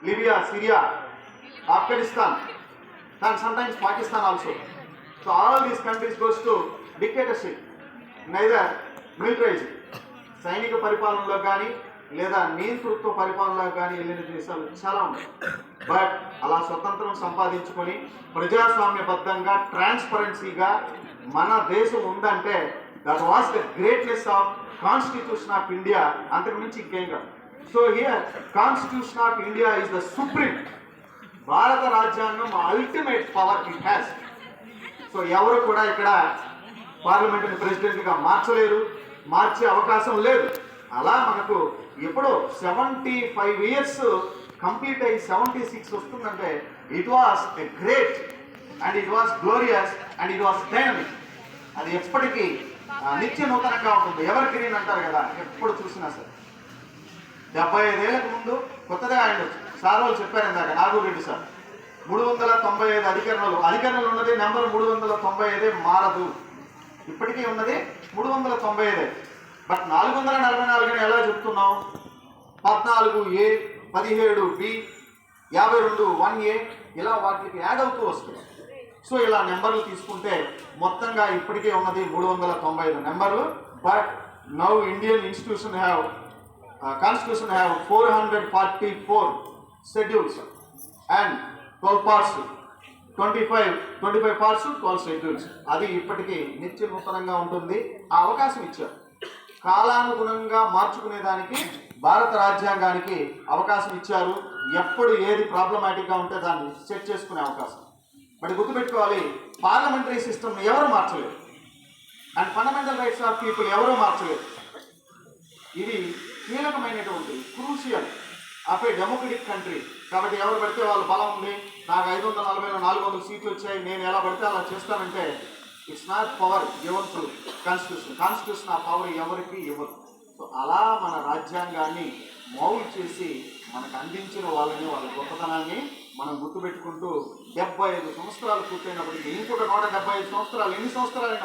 Libya, Syria, Afghanistan, and sometimes Pakistan also. So all these countries goes to dictatorship, neither militarized. సైనిక పరిపాలనలో కానీ లేదా నియంతృత్వ పరిపాలనలో కానీ వెళ్ళిన దేశాలు చాలా ఉన్నాయి. బట్ అలా స్వతంత్రం సంపాదించుకొని ప్రజాస్వామ్యబద్ధంగా ట్రాన్స్పరెన్సీగా మన దేశం ఉందంటే that was the greatness of constitution of India. అంతకు మించి ఇంకేం కాదు. So here constitution of India is the supreme. భారత రాజ్యాంగం ultimate power it has. So ఎవరు కూడా ఇక్కడ పార్లమెంటుని ప్రెసిడెంట్గా మార్చలేరు, మార్చే అవకాశం లేదు. అలా మనకు ఎప్పుడో 75 years కంప్లీట్ అయ్యి 76 వస్తుందంటే it was a great and it was glorious and it was dynamic. అది ఎప్పటికీ నిత్య నూతనంగా ఉంటుంది. ఎవర్ గ్రీన్ అంటారు కదా, ఎప్పుడు చూసినా సరే. 75 ఏళ్లకు ముందు కొత్తగా ఆయన సార్ వాళ్ళు చెప్పారు ఇందాక, నాగూర్ రెడ్డి సార్, 395 అధికరణలు ఉన్నది నెంబర్ 395 మారదు. ఇప్పటికీ ఉన్నది 395. బట్ 444 ఎలా చెప్తున్నాం? 14A, 17B, 52 1A ఇలా వాటికి యాడ్ అవుతూ వస్తుంది. సో ఇలా నెంబర్లు తీసుకుంటే మొత్తంగా ఇప్పటికే ఉన్నది 395 నెంబర్లు. But now Indian institution have constitution have 444 schedules and 12 parts, 25 parts, 12 schedules. అది ఇప్పటికీ నిత్య నూతనంగా ఉంటుంది. ఆ అవకాశం ఇచ్చారు. కాలానుగుణంగా మార్చుకునేదానికి భారత రాజ్యాంగానికి అవకాశం ఇచ్చారు. ఎప్పుడు ఏది ప్రాబ్లమాటిక్గా ఉంటే దాన్ని సెట్ చేసుకునే అవకాశం. బట్ గుర్తుపెట్టుకోవాలి, పార్లమెంటరీ సిస్టమ్ని ఎవరు మార్చలేరు and fundamental rights of people ఎవరూ మార్చలేరు. ఇది కీలకమైనటువంటి crucial of A democratic country. కాబట్టి ఎవరు పడితే వాళ్ళు బలం ఉంది, నాకు 540లో 400 సీట్లు వచ్చాయి, నేను ఎలా పడితే అలా చేస్తానంటే it's not power given to constitution. Constitution ఆ పవర్ ఎవరికి ఇవ్వదు. సో అలా మన రాజ్యాంగాన్ని మౌల్డ్ చేసి మనకు అందించిన వాళ్ళని, వాళ్ళ గొప్పతనాన్ని మనం గుర్తుపెట్టుకుంటూ 75 సంవత్సరాలు పూర్తయినప్పటికీ ఇంకొక 175 సంవత్సరాలు, ఎన్ని సంవత్సరాలు